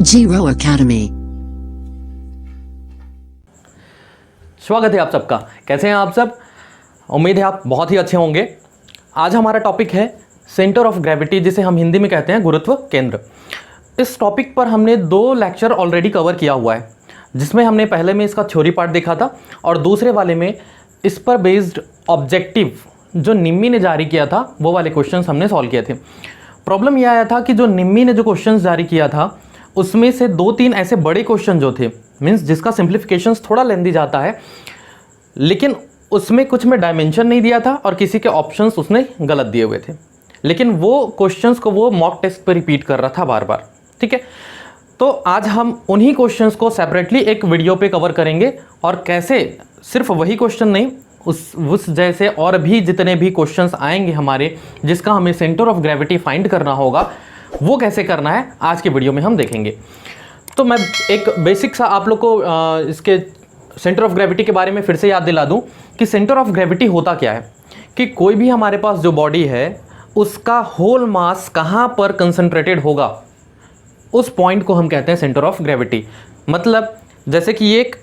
Zero Academy। स्वागत है आप सबका। कैसे हैं आप सब? उम्मीद है आप बहुत ही अच्छे होंगे। आज हमारा टॉपिक है सेंटर ऑफ ग्रेविटी, जिसे हम हिंदी में कहते हैं गुरुत्व केंद्र। इस टॉपिक पर हमने 2 लेक्चर ऑलरेडी कवर किया हुआ है, जिसमें हमने पहले में इसका थ्योरी पार्ट देखा था और दूसरे वाले में इस पर बेस्ड ऑब्जेक्टिव जो निम्मी ने जारी किया था वो वाले क्वेश्चंस हमने सॉल्व किए थे। प्रॉब्लम यह आया था कि जो निम्मी ने जो क्वेश्चंस जारी किया था उसमें से 2-3 ऐसे बड़े क्वेश्चन जो थे, मीन्स जिसका सिंप्लीफिकेशंस थोड़ा लेंदी जाता है, लेकिन उसमें कुछ में डायमेंशन नहीं दिया था और किसी के ऑप्शंस उसने गलत दिए हुए थे, लेकिन वो क्वेश्चंस को वो मॉक टेस्ट पर रिपीट कर रहा था बार बार। ठीक है, तो आज हम उन्हीं क्वेश्चंस को सेपरेटली एक वीडियो पे कवर करेंगे और कैसे सिर्फ वही क्वेश्चन नहीं, उस जैसे और भी जितने भी क्वेश्चंस आएंगे हमारे, जिसका हमें सेंटर ऑफ ग्रेविटी फाइंड करना होगा, वो कैसे करना है आज के वीडियो में हम देखेंगे। तो मैं एक बेसिक सा आप लोग को इसके सेंटर ऑफ ग्रेविटी के बारे में फिर से याद दिला दूं कि सेंटर ऑफ ग्रेविटी होता क्या है। कि कोई भी हमारे पास जो बॉडी है उसका होल मास कहाँ पर कंसंट्रेटेड होगा, उस पॉइंट को हम कहते हैं सेंटर ऑफ ग्रेविटी। मतलब जैसे कि ये एक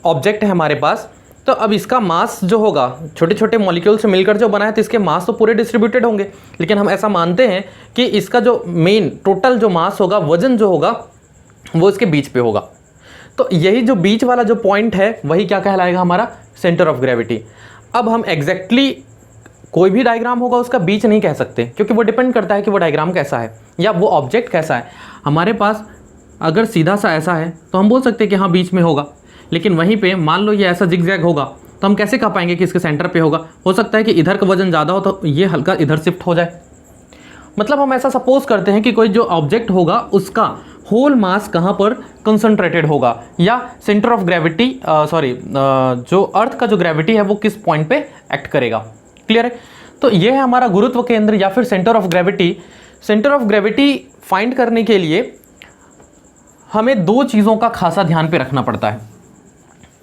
ऑब्जेक्ट है हमारे पास, तो अब इसका मास जो होगा, छोटे छोटे मॉलिक्यूल से मिलकर जो बना है, तो इसके मास तो पूरे डिस्ट्रीब्यूटेड होंगे, लेकिन हम ऐसा मानते हैं कि इसका जो मेन टोटल जो मास होगा, वजन जो होगा, वो इसके बीच पे होगा। तो यही जो बीच वाला जो पॉइंट है वही क्या कहलाएगा, हमारा सेंटर ऑफ ग्रेविटी। अब हम एग्जैक्टली कोई भी डायग्राम होगा उसका बीच नहीं कह सकते, क्योंकि वो डिपेंड करता है कि वो डायग्राम कैसा है या वो ऑब्जेक्ट कैसा है। हमारे पास अगर सीधा सा ऐसा है तो हम बोल सकते हैं कि हाँ बीच में होगा, लेकिन वहीं पे मान लो ये ऐसा जिगजैग होगा तो हम कैसे कह पाएंगे कि इसके सेंटर पे होगा। हो सकता है कि इधर का वजन ज़्यादा हो तो ये हल्का इधर शिफ्ट हो जाए। मतलब हम ऐसा सपोज करते हैं कि कोई जो ऑब्जेक्ट होगा उसका होल मास कहाँ पर कंसंट्रेटेड होगा, या सेंटर ऑफ ग्रेविटी जो अर्थ का जो ग्रेविटी है वो किस पॉइंट पे एक्ट करेगा। क्लियर है? तो ये है हमारा गुरुत्व केंद्र या फिर centre of gravity. Centre of gravity find करने के लिए हमें 2 चीज़ों का खासा ध्यान पे रखना पड़ता है।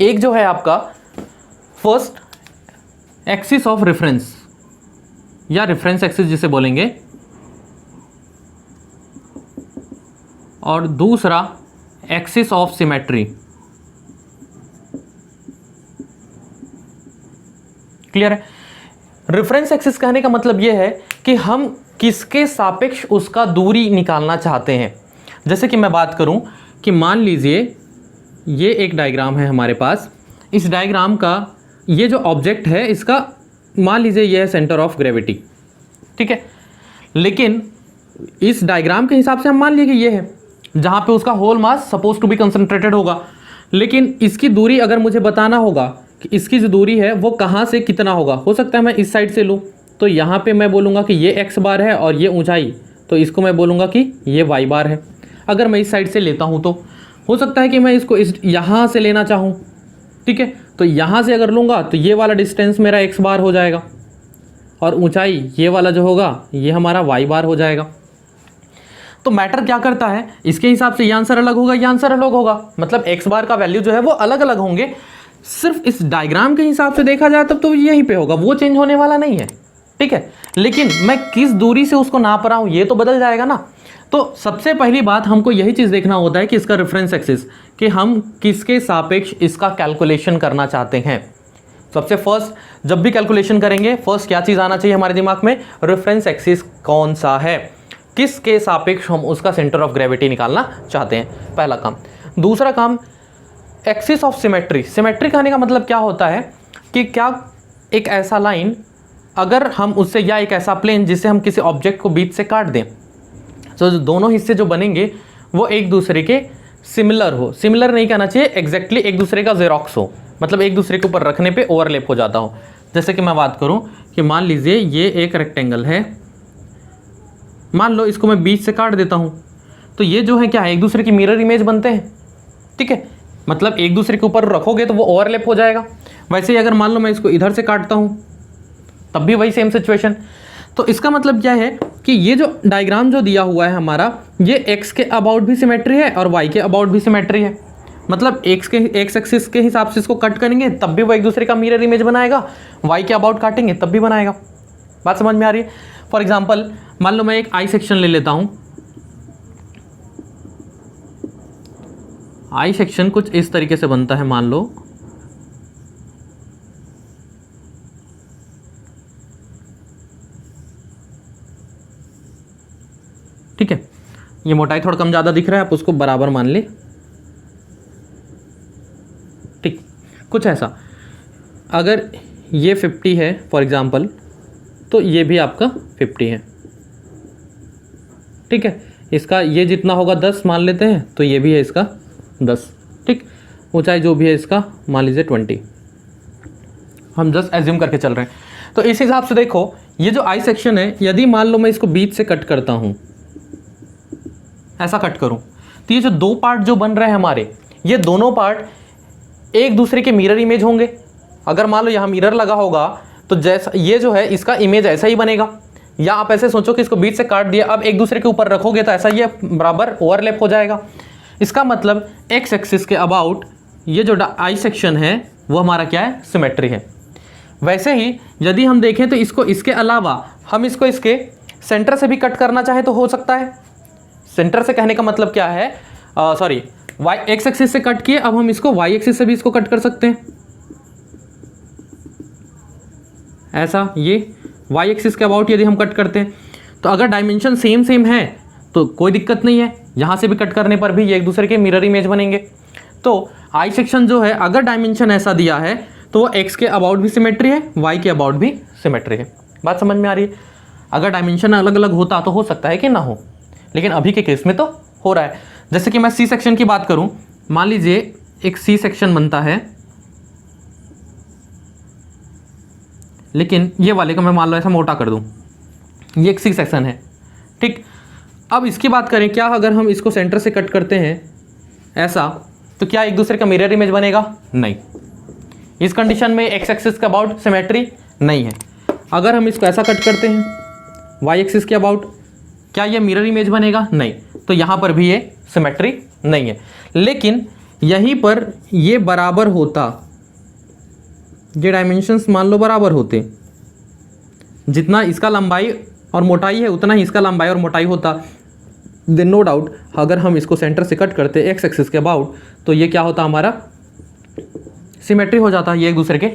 एक जो है आपका फर्स्ट एक्सिस ऑफ रेफरेंस या रेफरेंस एक्सिस जिसे बोलेंगे, और दूसरा एक्सिस ऑफ सिमेट्री। क्लियर है? रेफरेंस एक्सिस कहने का मतलब यह है कि हम किसके सापेक्ष उसका दूरी निकालना चाहते हैं। जैसे कि मैं बात करूं कि मान लीजिए ये एक डायग्राम है हमारे पास, इस डायग्राम का ये जो ऑब्जेक्ट है इसका मान लीजिए ये है सेंटर ऑफ ग्रेविटी। ठीक है, लेकिन इस डायग्राम के हिसाब से हम मान लिए कि ये है जहाँ पे उसका whole mass suppose to be concentrated होगा, लेकिन इसकी दूरी अगर मुझे बताना होगा कि इसकी जो दूरी है वो कहाँ से कितना होगा, हो सकता है मैं इस साइड से लूँ तो यहाँ पे मैं बोलूँगा कि ये एक्स बार है और ये ऊंचाई, तो इसको मैं बोलूँगा कि ये वाई बार है। अगर मैं इस साइड से लेता हूँ तो हो सकता है कि मैं इसको इस यहाँ से लेना चाहूँ। ठीक है, तो यहाँ से अगर लूँगा तो ये वाला डिस्टेंस मेरा एक्स बार हो जाएगा और ऊंचाई ये वाला जो होगा ये हमारा वाई बार हो जाएगा। तो मैटर क्या करता है, इसके हिसाब से ये आंसर अलग होगा, ये आंसर अलग होगा, मतलब एक्स बार का वैल्यू जो है वो अलग अलग होंगे। सिर्फ इस डायग्राम के हिसाब से देखा जाए तब तो यहीं पे होगा, वो चेंज होने वाला नहीं है। ठीक है, लेकिन मैं किस दूरी से उसको नाप रहा हूँ ये तो बदल जाएगा ना। तो सबसे पहली बात हमको यही चीज़ देखना होता है कि इसका रेफरेंस एक्सिस, कि हम किसके सापेक्ष इसका कैलकुलेशन करना चाहते हैं। सबसे फर्स्ट जब भी कैलकुलेशन करेंगे, फर्स्ट क्या चीज़ आना चाहिए हमारे दिमाग में, रेफरेंस एक्सिस कौन सा है, किसके सापेक्ष हम उसका सेंटर ऑफ ग्रेविटी निकालना चाहते हैं, पहला काम। दूसरा काम एक्सिस ऑफ सिमेट्री। सिमेट्री कहने का मतलब क्या होता है कि क्या एक ऐसा लाइन अगर हम उससे, या एक ऐसा प्लेन जिससे हम किसी ऑब्जेक्ट को बीच से काट दें, तो दोनों हिस्से जो बनेंगे वो एक दूसरे के सिमिलर हो। सिमिलर नहीं कहना चाहिए, एग्जैक्टली एक दूसरे का जेरोक्स हो, मतलब एक दूसरे के ऊपर रखने पे ओवरलैप हो जाता हो। जैसे कि मैं बात करूं कि मान लीजिए ये एक रेक्टेंगल है, मान लो इसको मैं बीच से काट देता हूं, तो ये जो है क्या है, एक दूसरे की मिरर इमेज बनते हैं। ठीक है, मतलब एक दूसरे के ऊपर रखोगे तो वो ओवरलैप हो जाएगा। वैसे ही अगर मान लो मैं इसको इधर से काटता हूं तब भी वही सेम सिचुएशन। तो इसका मतलब क्या है कि ये जो डायग्राम जो दिया हुआ है हमारा, ये एक्स के अबाउट भी सिमेट्री है और वाई के अबाउट भी सिमेट्री है। मतलब एक्स एक्सिस के हिसाब से इसको कट करेंगे तब भी वो एक दूसरे का मिरर इमेज बनाएगा, वाई के अबाउट काटेंगे तब भी बनाएगा। बात समझ में आ रही है? फॉर एग्जाम्पल मान लो मैं एक आई सेक्शन ले लेता हूँ, आई सेक्शन कुछ इस तरीके से बनता है, मान लो ठीक है, ये मोटाई थोड़ा कम ज़्यादा दिख रहा है, आप उसको बराबर मान ले, ठीक, कुछ ऐसा। अगर ये 50 है फॉर एग्जांपल, तो ये भी आपका 50 है, ठीक है। इसका ये जितना होगा 10 मान लेते हैं, तो ये भी है इसका 10, ठीक। ऊंचाई जो भी है इसका मान लीजिए 20, हम जस्ट एज्यूम करके चल रहे हैं। तो इस हिसाब से देखो, ये जो आई सेक्शन है, यदि मान लो मैं इसको बीच से कट करता हूँ, ऐसा कट करूँ, तो ये जो दो पार्ट जो बन रहे हैं हमारे, ये दोनों पार्ट एक दूसरे के मिरर इमेज होंगे। अगर मान लो यहाँ मिरर लगा होगा, तो जैसा ये जो है इसका इमेज ऐसा ही बनेगा। या आप ऐसे सोचो कि इसको बीच से काट दिया, अब एक दूसरे के ऊपर रखोगे तो ऐसा ये बराबर ओवरलैप हो जाएगा। इसका मतलब एक्स एक्सिस के अबाउट ये जो आई सेक्शन है वो हमारा क्या है, सिमेट्री है। वैसे ही यदि हम देखें तो इसको इसके अलावा हम इसको इसके सेंटर से भी कट करना चाहे तो हो सकता है। सेंटर से कहने का मतलब क्या है, सॉरी, वाई एक्स एक्सिस से कट किए, अब हम इसको वाई एक्सिस से भी इसको कट कर सकते हैं। ऐसा ये वाई एक्सिस के अबाउट यदि हम कट करते हैं, तो अगर डायमेंशन सेम सेम है तो कोई दिक्कत नहीं है, यहाँ से भी कट करने पर भी ये एक दूसरे के मिरर इमेज बनेंगे। तो आई सेक्शन जो है, अगर डायमेंशन ऐसा दिया है तो वो एक्स के अबाउट भी सिमेट्री है, वाई के अबाउट भी सिमेट्री है। बात समझ में आ रही है? अगर डायमेंशन अलग अलग होता तो हो सकता है कि ना हो, लेकिन अभी के केस में तो हो रहा है। जैसे कि मैं सी सेक्शन की बात करूं, मान लीजिए एक सी सेक्शन बनता है, लेकिन ये वाले को मैं मान लो ऐसा मोटा कर दूं, ये एक सी सेक्शन है, ठीक। अब इसकी बात करें, क्या अगर हम इसको सेंटर से कट करते हैं ऐसा, तो क्या एक दूसरे का मिरर इमेज बनेगा? नहीं। इस कंडीशन में एक्स एक्सिस के अबाउट सिमेट्री नहीं है। अगर हम इसको ऐसा कट करते हैं वाई एक्सिस के अबाउट, क्या ये मिरर इमेज बनेगा? नहीं। तो यहाँ पर भी ये सिमेट्री नहीं है। लेकिन यहीं पर ये बराबर होता, ये डायमेंशंस मान लो बराबर होते, जितना इसका लंबाई और मोटाई है उतना ही इसका लंबाई और मोटाई होता, देन नो डाउट अगर हम इसको सेंटर से कट करते एक्स एक्सिस के अबाउट, तो ये क्या होता, हमारा सिमेट्री हो जाता, ये एक दूसरे के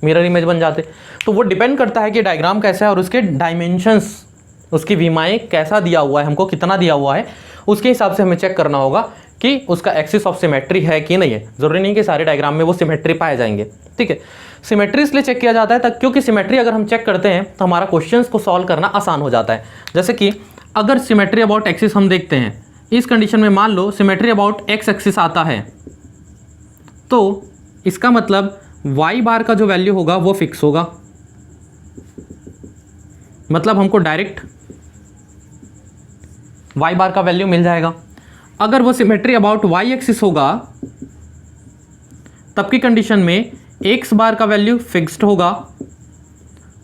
मिरर इमेज बन जाते। तो वो डिपेंड करता है कि डायग्राम कैसा है और उसके डायमेंशंस, उसकी विमाएँ कैसा दिया हुआ है, हमको कितना दिया हुआ है, उसके हिसाब से हमें चेक करना होगा कि उसका एक्सिस ऑफ सिमेट्री है कि नहीं है। ज़रूरी नहीं कि सारे डायग्राम में वो सिमेट्री पाए जाएंगे, ठीक है। सिमेट्री इसलिए चेक किया जाता है तक क्योंकि सिमेट्री अगर हम चेक करते हैं तो हमारा क्वेश्चंस को सॉल्व करना आसान हो जाता है। जैसे कि अगर सिमेट्री अबाउट एक्सिस हम देखते हैं, इस कंडीशन में मान लो सिमेट्री अबाउट एक्स एक्सिस आता है, तो इसका मतलब वाई बार का जो वैल्यू होगा वो फिक्स होगा, मतलब हमको डायरेक्ट वाई बार का वैल्यू मिल जाएगा। अगर वो सिमेट्री अबाउट वाई एक्सिस होगा तब की कंडीशन में एक्स बार का वैल्यू फिक्स्ड होगा,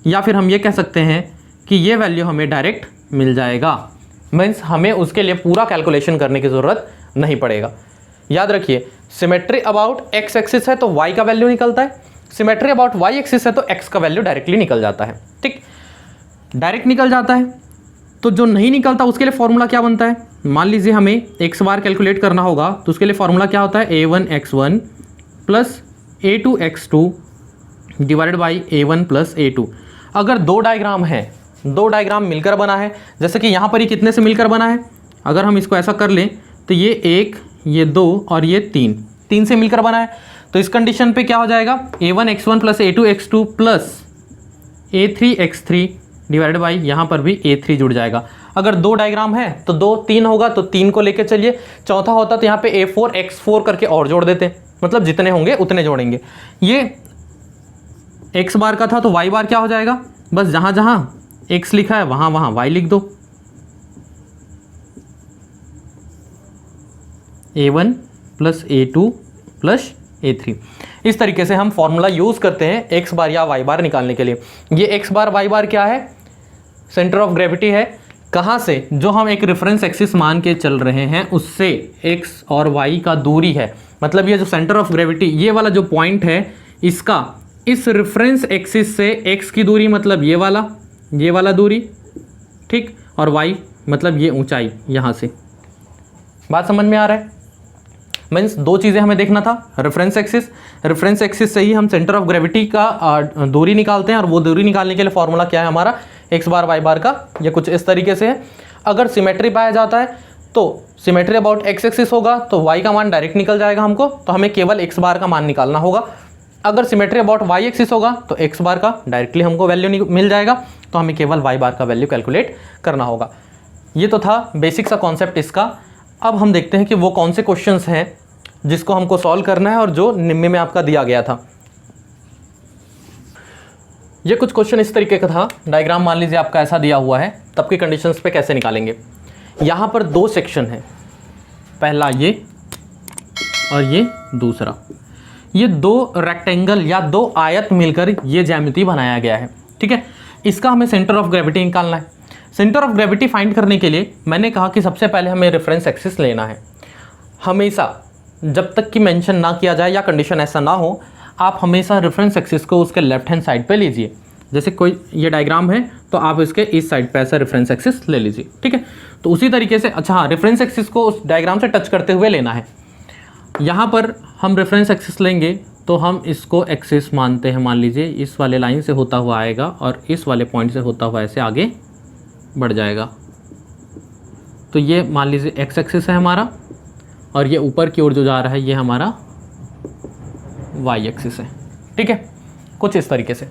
या फिर हम ये कह सकते हैं कि ये वैल्यू हमें डायरेक्ट मिल जाएगा। मीन्स हमें उसके लिए पूरा कैलकुलेशन करने की ज़रूरत नहीं पड़ेगा। याद रखिए, सिमेट्री अबाउट एक्स एक्सिस है तो वाई का वैल्यू निकलता है, सिमेट्री अबाउट वाई एक्सिस है तो एक्स का वैल्यू डायरेक्टली निकल जाता है, ठीक, डायरेक्ट निकल जाता है। तो जो नहीं निकलता उसके लिए फॉर्मूला क्या बनता है, मान लीजिए हमें एक्स बार कैलकुलेट करना होगा, तो उसके लिए फॉर्मूला क्या होता है, a1 x1 plus a2 x2 divided by a1 plus a2। अगर दो डायग्राम है, दो डायग्राम मिलकर बना है, जैसे कि यहाँ पर ये कितने से मिलकर बना है, अगर हम इसको ऐसा कर लें तो ये 1, ये 2 और ये 3 से मिलकर बना है। तो इस कंडीशन पे क्या हो जाएगा, a1 x1 plus a2 x2 plus a3 x3 divided by यहाँ पर भी a3 जुड़ जाएगा। अगर दो डायग्राम है तो 2 3 होगा, तो 3 को लेकर चलिए, चौथा होता तो यहाँ पे a4 x4 करके और जोड़ देते, मतलब जितने होंगे उतने जोड़ेंगे। ये x बार का था तो y बार क्या हो जाएगा, बस जहाँ जहाँ x लिखा है वहाँ वहाँ y लिख दो, a1 plus a2 plus a3। इस तरीके से हम फॉर्मूला यूज़ करते हैं x बार या y बार निकालने के लिए। ये x बार y बार क्या है, सेंटर ऑफ ग्रेविटी है। कहाँ से, जो हम एक रेफरेंस एक्सिस मान के चल रहे हैं उससे x और y का दूरी है, मतलब ये जो सेंटर ऑफ ग्रेविटी, ये वाला जो पॉइंट है इसका इस रेफरेंस एक्सिस से x की दूरी मतलब ये वाला दूरी, ठीक, और y मतलब ये ऊंचाई यहाँ से। बात समझ में आ रहा है? मीन्स दो चीज़ें हमें देखना था, रेफरेंस एक्सिस से ही हम सेंटर ऑफ ग्रेविटी का दूरी निकालते हैं, और वो दूरी निकालने के लिए फॉर्मूला क्या है हमारा, एक्स बार वाई बार का, ये कुछ इस तरीके से है। अगर सिमेट्री पाया जाता है तो सिमेट्री अबाउट एक्स एक्सिस होगा तो वाई का मान डायरेक्ट निकल जाएगा हमको, तो हमें केवल एक्स बार का मान निकालना होगा। अगर सिमेट्री अबाउट वाई एक्सिस होगा तो एक्स बार का डायरेक्टली हमको वैल्यू मिल जाएगा, तो हमें केवल वाई बार का वैल्यू कैलकुलेट करना होगा। ये तो था बेसिक सा कॉन्सेप्ट इसका। अब हम देखते हैं कि वो कौन से क्वेश्चंस हैं जिसको हमको सॉल्व करना है और जो निम्न में आपका दिया गया था। ये कुछ क्वेश्चन इस तरीके का था, डायग्राम मान लीजिए आपका ऐसा दिया हुआ है, तब की कंडीशंस पे कैसे निकालेंगे। यहाँ पर दो सेक्शन है, पहला ये और ये दूसरा, ये दो रेक्टेंगल या दो आयत मिलकर ये ज्यामिति बनाया गया है, ठीक है। इसका हमें सेंटर ऑफ ग्रेविटी निकालना है। सेंटर ऑफ ग्रेविटी फाइंड करने के लिए मैंने कहा कि सबसे पहले हमें रेफरेंस एक्सिस लेना है। हमेशा जब तक कि मेंशन ना किया जाए या कंडीशन ऐसा ना हो, आप हमेशा रेफरेंस एक्सिस को उसके लेफ्ट हैंड साइड पे लीजिए। जैसे कोई ये डायग्राम है तो आप इसके इस साइड पे ऐसा रेफरेंस एक्सिस ले लीजिए, ठीक है। तो उसी तरीके से, अच्छा हाँ, रेफरेंस एक्सिस को उस डायग्राम से टच करते हुए लेना है। यहाँ पर हम रेफरेंस एक्सिस लेंगे तो हम इसको एक्सिस मानते हैं, मान लीजिए इस वाले लाइन से होता हुआ आएगा और इस वाले पॉइंट से होता हुआ ऐसे आगे बढ़ जाएगा। तो ये मान लीजिए एक्स एक्सिस है हमारा, और ये ऊपर की ओर जो जा रहा है ये हमारा वाई एक्सिस है, ठीक है, कुछ इस तरीके से।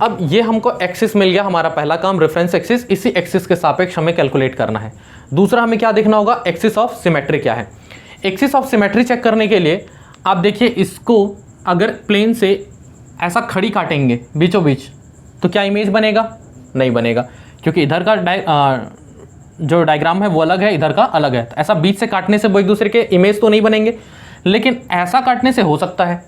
अब ये हमको एक्सिस मिल गया, हमारा पहला काम रेफरेंस एक्सिस, इसी एक्सिस के सापेक्ष हमें कैलकुलेट करना है। दूसरा हमें क्या देखना होगा, एक्सिस ऑफ सिमेट्री क्या है। एक्सिस ऑफ सिमेट्री चेक करने के लिए आप देखिए, इसको अगर प्लेन से ऐसा खड़ी काटेंगे बीचों बीच तो क्या इमेज बनेगा, नहीं बनेगा, क्योंकि इधर का जो डायग्राम है वो अलग है, इधर का अलग है। तो ऐसा बीच से काटने से वो एक दूसरे के इमेज तो नहीं बनेंगे, लेकिन ऐसा काटने से हो सकता है,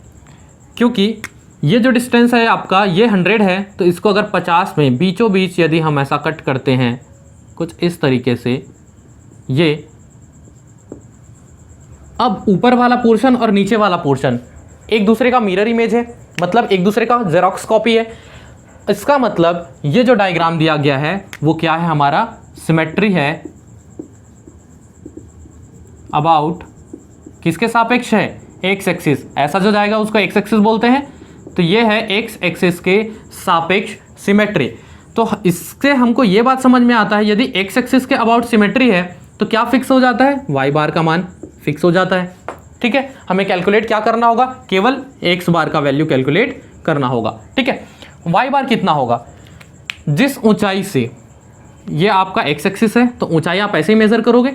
क्योंकि ये जो डिस्टेंस है आपका ये 100 है, तो इसको अगर 50 में बीचों बीच यदि हम ऐसा कट करते हैं कुछ इस तरीके से, ये अब ऊपर वाला पोर्शन और नीचे वाला पोर्शन एक दूसरे का मिरर इमेज है, मतलब एक दूसरे का जेरॉक्स कॉपी है। इसका मतलब ये जो डायग्राम दिया गया है वो क्या है, हमारा सिमेट्री है अबाउट किसके सापेक्ष है, एक्स एक्सिस। ऐसा जो जाएगा उसको एक्स एक्सिस बोलते हैं, तो ये है एक्स एक्सिस के सापेक्ष सिमेट्री। तो इससे हमको ये बात समझ में आता है, यदि एक्स एक्सिस के अबाउट सिमेट्री है तो क्या फिक्स हो जाता है, वाई बार का मान फिक्स हो जाता है, ठीक है। हमें कैलकुलेट क्या करना होगा, केवल एक्स बार का वैल्यू कैलकुलेट करना होगा, ठीक है। वाई बार कितना होगा, जिस ऊंचाई से ये आपका एक्स एक्सिस है तो ऊंचाई आप ऐसे ही मेजर करोगे,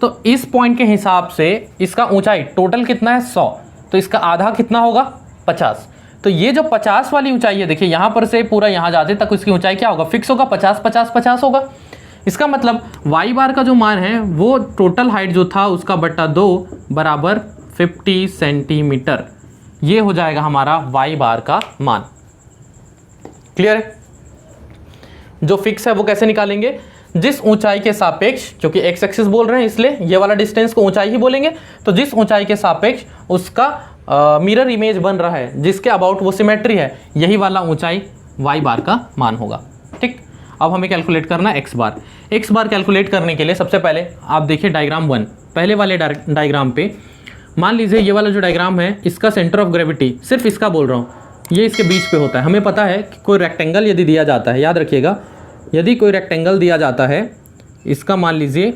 तो इस पॉइंट के हिसाब से इसका ऊंचाई टोटल कितना है 100, तो इसका आधा कितना होगा 50। तो ये जो 50 वाली ऊंचाई है, देखिए यहाँ पर से पूरा यहाँ जाते तक इसकी ऊंचाई क्या होगा, फिक्स होगा, 50 50 50 होगा। इसका मतलब वाई बार का जो मान है वो टोटल हाइट जो था उसका बटा 2 बराबर 50 सेंटीमीटर, ये हो जाएगा हमारा वाई बार का मान। क्लियर है। जो फिक्स है वो कैसे निकालेंगे, जिस ऊंचाई के सापेक्ष, क्योंकि एक्स एक्सिस बोल रहे हैं इसलिए ये वाला डिस्टेंस को ऊंचाई ही बोलेंगे, तो जिस ऊंचाई के सापेक्ष उसका मिरर इमेज बन रहा है, जिसके अबाउट वो सिमेट्री है, यही वाला ऊंचाई वाई बार का मान होगा, ठीक। अब हमें कैलकुलेट करना है एक्स बार। एक्स बार कैलकुलेट करने के लिए सबसे पहले आप देखिए डायग्राम 1, पहले वाले डायग्राम पे मान लीजिए ये वाला जो डायग्राम है इसका सेंटर ऑफ ग्रेविटी, सिर्फ इसका बोल रहा हूँ, ये इसके बीच पे होता है। हमें पता है कि कोई रेक्टेंगल यदि दिया जाता है, याद रखिएगा, यदि कोई रेक्टेंगल दिया जाता है, इसका मान लीजिए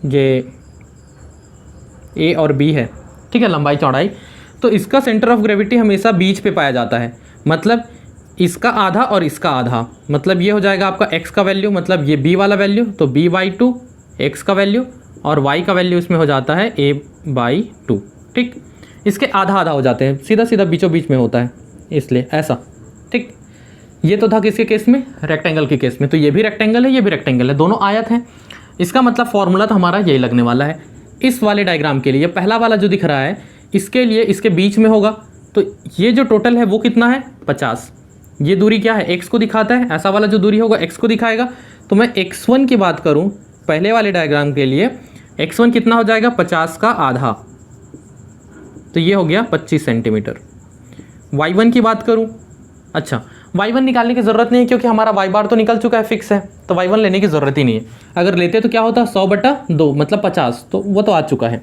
ये ए और बी है, ठीक है, लंबाई चौड़ाई, तो इसका सेंटर ऑफ ग्रेविटी हमेशा बीच पे पाया जाता है। मतलब इसका आधा और इसका आधा, मतलब ये हो जाएगा आपका x का वैल्यू, मतलब ये b वाला वैल्यू, तो b/2 x का वैल्यू, और y का वैल्यू इसमें हो जाता है a/2, ठीक। इसके आधा आधा हो जाते हैं, सीधा सीधा बीचों बीच में होता है, इसलिए ऐसा, ठीक। ये तो था किसके केस में, रेक्टेंगल के केस में। तो ये भी रेक्टेंगल है, ये भी रेक्टेंगल है, दोनों आयत हैं। इसका मतलब फॉर्मूला तो हमारा यही लगने वाला है। इस वाले डायग्राम के लिए पहला वाला जो दिख रहा है इसके लिए इसके बीच में होगा, तो ये जो टोटल है वो कितना है 50। ये दूरी क्या है, x को दिखाता है, ऐसा वाला जो दूरी होगा x को दिखाएगा। तो मैं x1 की बात करूं पहले वाले डायग्राम के लिए, x1 कितना हो जाएगा 50 का आधा, तो ये हो गया 25 सेंटीमीटर। y1 की बात करूं, अच्छा y1 निकालने की ज़रूरत नहीं है क्योंकि हमारा y बार तो निकल चुका है, फिक्स है, तो y1 लेने की ज़रूरत ही नहीं है। अगर लेते तो क्या होता 100/2 मतलब 50, तो वो तो आ चुका है।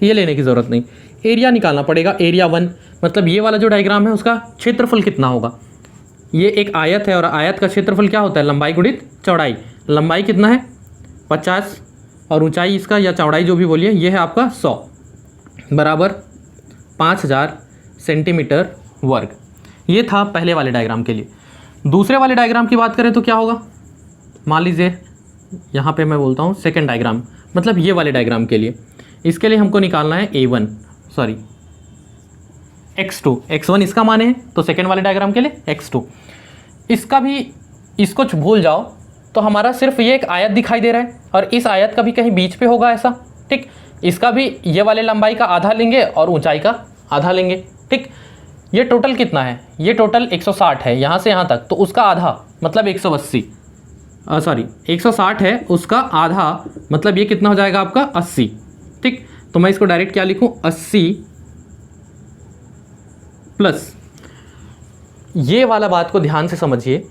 ये लेने की ज़रूरत नहीं। एरिया निकालना पड़ेगा, एरिया 1 मतलब ये वाला जो डायग्राम है उसका क्षेत्रफल कितना होगा। ये एक आयत है और आयत का क्षेत्रफल क्या होता है, लंबाई गुणित चौड़ाई। लंबाई कितना है 50 और ऊंचाई इसका या चौड़ाई जो भी बोलिए ये है आपका 100 बराबर 5000 सेंटीमीटर वर्ग। ये था पहले वाले डायग्राम के लिए। दूसरे वाले डायग्राम की बात करें तो क्या होगा, मान लीजिए यहाँ पे मैं बोलता हूँ सेकेंड डायग्राम, मतलब ये वाले डायग्राम के लिए, इसके लिए हमको निकालना है x2। x1 इसका माने है तो सेकेंड वाले डायग्राम के लिए x2। इसका भी, इसको भूल जाओ तो हमारा सिर्फ ये एक आयत दिखाई दे रहा है और इस आयत का भी कहीं बीच पे होगा ऐसा, ठीक। इसका भी ये वाले लंबाई का आधा लेंगे और ऊंचाई का आधा लेंगे, ठीक। ये टोटल कितना है, ये टोटल 160 है यहाँ से यहाँ तक, तो उसका आधा मतलब 180 160 है, उसका आधा मतलब ये कितना हो जाएगा आपका 80, ठीक। तो मैं इसको डायरेक्ट क्या लिखूं 80 प्लस, ये वाला बात को ध्यान से समझिए।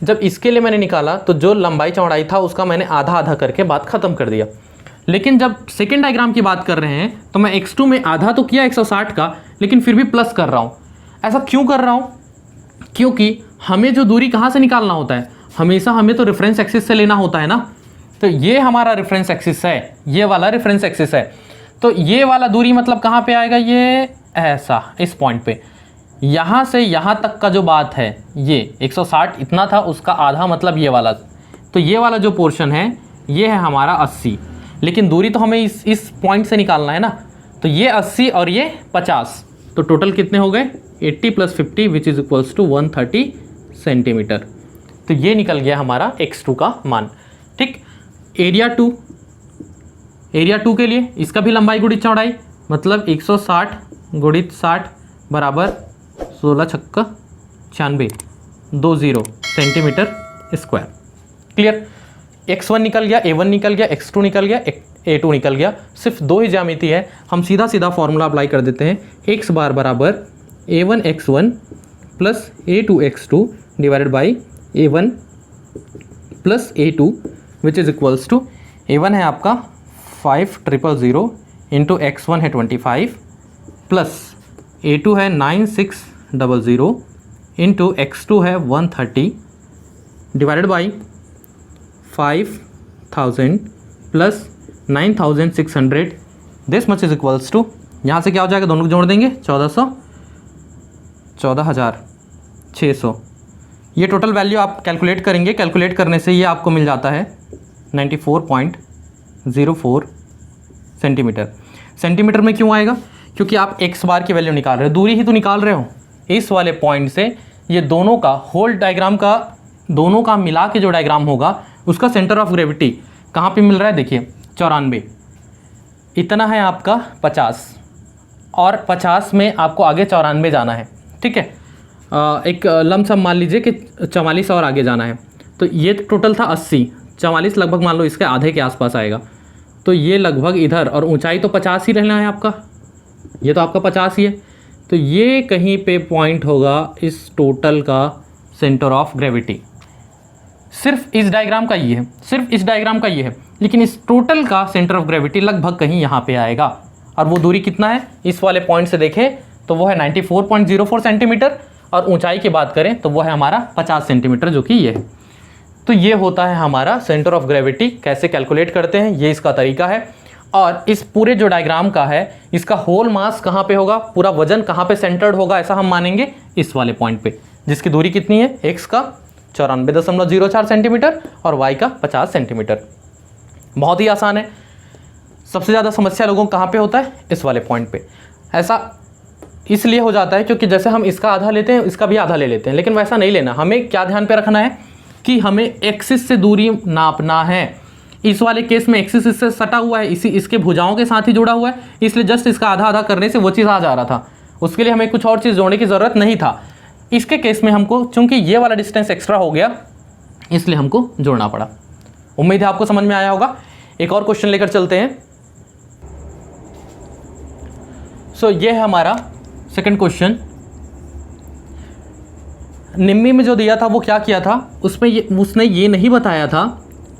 जब इसके लिए मैंने निकाला तो जो लंबाई चौड़ाई था उसका मैंने आधा आधा करके बात ख़त्म कर दिया, लेकिन जब सेकेंड डायग्राम की बात कर रहे हैं तो मैं x2 में आधा तो किया 160 का, लेकिन फिर भी प्लस कर रहा हूँ। ऐसा क्यों कर रहा हूँ, क्योंकि हमें जो दूरी कहाँ से निकालना होता है, हमेशा हमें तो रेफरेंस एक्सिस से लेना होता है ना। तो ये हमारा रेफरेंस एक्सिस है, ये वाला रेफरेंस एक्सिस है, तो ये वाला दूरी मतलब कहाँ पे आएगा, ये ऐसा इस पॉइंट पे, यहाँ से यहाँ तक का जो बात है ये 160 इतना था, उसका आधा मतलब ये वाला। तो ये वाला जो पोर्शन है ये है हमारा 80, लेकिन दूरी तो हमें इस पॉइंट से निकालना है ना। तो ये 80 और ये 50, तो टोटल कितने हो गए 80 + 50 which is equals to 130 centimetre. तो ये निकल गया हमारा x2 का मान, ठीक। एरिया 2 के लिए इसका भी लंबाई गुणित चौड़ाई मतलब 160 गुणित 60 बराबर 16 छक्का 96 20 सेंटीमीटर स्क्वायर। क्लियर। x1 निकल गया, a1 निकल गया, x2 निकल गया, a2 निकल गया। सिर्फ 2 ही ज्यामिति है, हम सीधा सीधा फॉर्मूला अप्लाई कर देते हैं। x बार बराबर a1 x1 plus a2 x2 divided by a1 plus a2 which is equals to a1 है आपका 5000 इंटू x1 है 25 प्लस a2 है 9600 इंटू x2 है 130 divided by 5000 plus 9600 this much is equals to, यहाँ से क्या हो जाएगा, दोनों को जोड़ देंगे 14600। ये टोटल वैल्यू आप कैलकुलेट करेंगे, कैलकुलेट करने से ये आपको मिल जाता है 94.04 सेंटीमीटर। सेंटीमीटर में क्यों आएगा, क्योंकि आप x बार की वैल्यू निकाल रहे हो, दूरी ही तो निकाल रहे हो। इस वाले पॉइंट से ये दोनों का होल डायग्राम का, दोनों का मिला के जो डायग्राम होगा उसका सेंटर ऑफ ग्रेविटी कहाँ पे मिल रहा है, देखिए 94 इतना है आपका 50 और 50 में आपको आगे 94 जाना है, ठीक है। एक लमसम मान लीजिए कि 44 और आगे जाना है, तो ये टोटल था 80, 44 लगभग मान लो इसके आधे के आसपास आएगा, तो ये लगभग इधर, और ऊंचाई तो 50 ही रहना है आपका, ये तो आपका 50 ही है, तो ये कहीं पे पॉइंट होगा इस टोटल का सेंटर ऑफ ग्रेविटी। सिर्फ इस डायग्राम का ये है, सिर्फ इस डायग्राम का ये है, लेकिन इस टोटल का सेंटर ऑफ ग्रेविटी लगभग कहीं यहाँ पे आएगा। और वो दूरी कितना है, इस वाले पॉइंट से देखें तो वो है 94.04 सेंटीमीटर, और ऊंचाई की बात करें तो वो है हमारा 50 सेंटीमीटर, जो कि ये है। तो ये होता है हमारा सेंटर ऑफ ग्रेविटी। कैसे कैलकुलेट करते हैं, ये इसका तरीका है। और इस पूरे जो डायग्राम का है, इसका होल मास कहाँ पे होगा, पूरा वजन कहाँ पे सेंटर्ड होगा, ऐसा हम मानेंगे इस वाले पॉइंट पे, जिसकी दूरी कितनी है, x का 94.04 सेंटीमीटर और y का 50 सेंटीमीटर। बहुत ही आसान है। सबसे ज़्यादा समस्या लोगों को कहाँ पे होता है, इस वाले पॉइंट पे। ऐसा इसलिए हो जाता है क्योंकि जैसे हम इसका आधा लेते हैं, इसका भी आधा ले लेते हैं, लेकिन वैसा नहीं लेना। हमें क्या ध्यान पे रखना है कि हमें एक्सिस से दूरी नापना है। इस वाले केस में एक्सिस इससे सटा हुआ है, इसके भुजाओं के साथ ही जुड़ा हुआ है, इसलिए जस्ट इसका आधा आधा करने से वो चीज़ आ जा रहा था, उसके लिए हमें कुछ और चीज़ जोड़ने की ज़रूरत नहीं था। इसके केस में हमको चूंकि ये वाला डिस्टेंस एक्स्ट्रा हो गया, इसलिए हमको जोड़ना पड़ा। उम्मीद है आपको समझ में आया होगा। एक और क्वेश्चन लेकर चलते हैं। सो ये है हमारा सेकंड क्वेश्चन। निम्मी में जो दिया था वो क्या किया था, उसमें उसने ये नहीं बताया था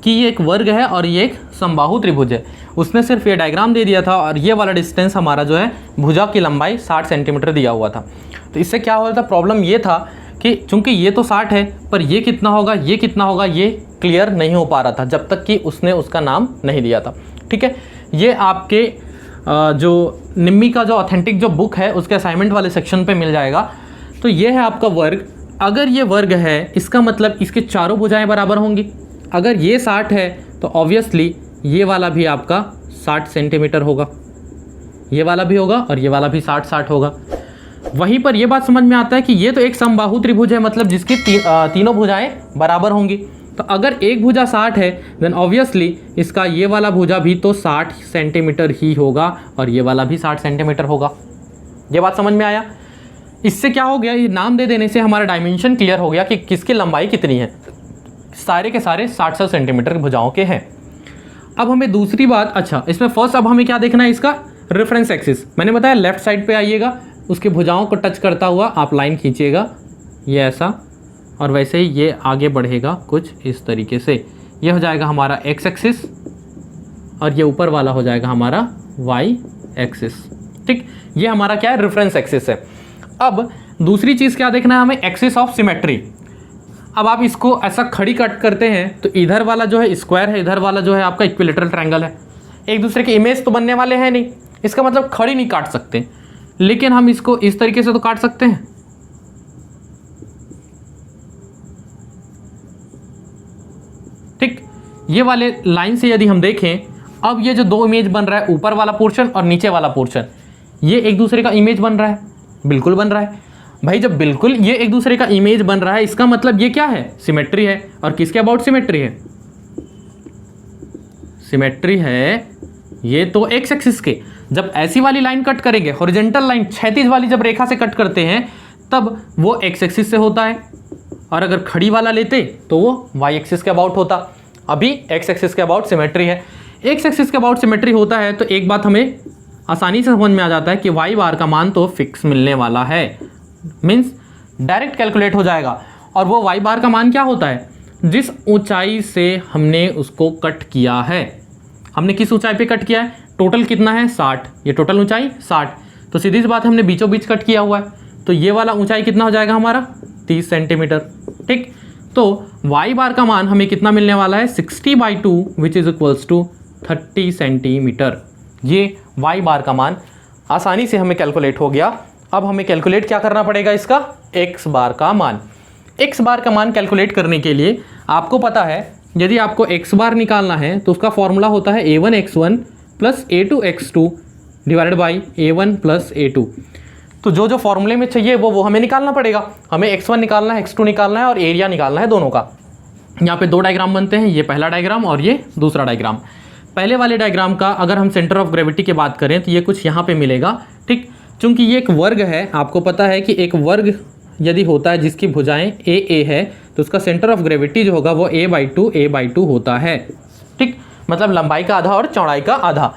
कि ये एक वर्ग है और ये एक समबाहु त्रिभुज है। उसने सिर्फ ये डायग्राम दे दिया था और ये वाला डिस्टेंस हमारा जो है भुजा की लंबाई 60 सेंटीमीटर दिया हुआ था। तो इससे क्या हो रहा था, प्रॉब्लम ये था कि चूंकि ये तो 60 है पर ये कितना होगा, ये कितना होगा, ये क्लियर नहीं हो पा रहा था जब तक कि उसने उसका नाम नहीं दिया था। ठीक है, ये आपके जो निम्मी का जो ऑथेंटिक जो बुक है उसके असाइनमेंट वाले सेक्शन पे मिल जाएगा। तो ये है आपका वर्ग। अगर ये वर्ग है इसका मतलब इसके चारों भुजाएं बराबर होंगी। अगर ये 60 है तो ऑब्वियसली ये वाला भी आपका 60 सेंटीमीटर होगा, ये वाला भी होगा और ये वाला भी 60 होगा। वहीं पर ये बात समझ में आता है कि ये तो एक समबाहु त्रिभुज है, मतलब जिसकी तीनों भुजाएं बराबर होंगी। तो अगर एक भुजा 60 है देन ऑब्वियसली इसका ये वाला भुजा भी तो 60 सेंटीमीटर ही होगा और ये वाला भी 60 सेंटीमीटर होगा। ये बात समझ में आया। इससे क्या हो गया, ये नाम दे देने से हमारा डायमेंशन क्लियर हो गया कि किसकी लंबाई कितनी है। सारे के सारे 60 सेंटीमीटर भुजाओं के हैं। अब हमें दूसरी बात, अच्छा इसमें फर्स्ट अब हमें क्या देखना है, इसका रेफरेंस एक्सिस। मैंने बताया लेफ्ट साइड पे आइएगा, उसके भुजाओं को टच करता हुआ आप लाइन खींचिएगा, ये ऐसा, और वैसे ही ये आगे बढ़ेगा कुछ इस तरीके से। ये हो जाएगा हमारा एक्स एक्सिस और ये ऊपर वाला हो जाएगा हमारा वाई एक्सिस। ठीक, ये हमारा क्या है, रेफरेंस एक्सिस है। अब दूसरी चीज़ क्या देखना है हमें, एक्सिस ऑफ सिमेट्री। अब आप इसको ऐसा खड़ी कट करते हैं तो इधर वाला जो है स्क्वायर है, इधर वाला जो है आपका इक्विलेटरल ट्रायंगल है। एक दूसरे के इमेज तो बनने वाले हैं नहीं, इसका मतलब खड़ी नहीं काट सकते, लेकिन हम इसको इस तरीके से तो काट सकते हैं। ठीक, ये वाले लाइन से यदि हम देखें, अब ये जो दो इमेज बन रहा है, ऊपर वाला पोर्शन और नीचे वाला पोर्शन, ये एक दूसरे का इमेज बन रहा है, बिल्कुल बन रहा है भाई। जब बिल्कुल ये एक दूसरे का इमेज बन रहा है इसका मतलब ये क्या है, सिमेट्री है। और किसके अबाउट सिमेट्री है, सिमेट्री है ये तो एक्स एक्सिस के। जब ऐसी वाली लाइन कट करेंगे, हॉरिजॉन्टल लाइन क्षैतिज वाली जब रेखा से कट करते हैं तब वो एक्स एक्सिस से होता है, और अगर खड़ी वाला लेते तो वो वाई एक्सिस के अबाउट होता। अभी एक्स एक्सिस के अबाउट सिमेट्री है। एक्स एक्सिस के अबाउट सिमेट्री होता है तो एक बात हमें आसानी से समझ में आ जाता है कि वाई बार का मान तो फिक्स मिलने वाला है, मीन्स डायरेक्ट कैलकुलेट हो जाएगा। और वो वाई बार का मान क्या होता है, जिस ऊंचाई से हमने उसको कट किया है। हमने किस ऊंचाई पे कट किया है, टोटल कितना है 60, ये टोटल ऊंचाई 60, तो सीधी सी बात हमने बीचों बीच कट किया हुआ है, तो ये वाला ऊंचाई कितना हो जाएगा हमारा 30 सेंटीमीटर। ठीक, तो वाई बार का मान हमें कितना मिलने वाला है 60/2 which is equals to 30 centimetre. ये वाई बार का मान आसानी से हमें कैलकुलेट हो गया। अब हमें कैलकुलेट क्या करना पड़ेगा, इसका एक्स बार का मान। एक्स बार का मान कैलकुलेट करने के लिए आपको पता है, यदि आपको एक्स बार निकालना है तो उसका फॉर्मूला होता है a1x1 plus a2x2 divided by a1 plus a2। तो जो जो फॉर्मूले में चाहिए वो हमें निकालना पड़ेगा। हमें x1 निकालना है, x2 निकालना है और एरिया निकालना है दोनों का। यहाँ पे दो डायग्राम बनते हैं, ये पहला डायग्राम और ये दूसरा डायग्राम। पहले वाले डायग्राम का अगर हम सेंटर ऑफ ग्रेविटी की बात करें तो ये कुछ यहाँ पे मिलेगा। ठीक, चूंकि ये एक वर्ग है, आपको पता है कि एक वर्ग यदि होता है जिसकी भुजाएं a है तो उसका सेंटर ऑफ ग्रेविटी जो होगा वो a/2 होता है। ठीक, मतलब लंबाई का आधा और चौड़ाई का आधा।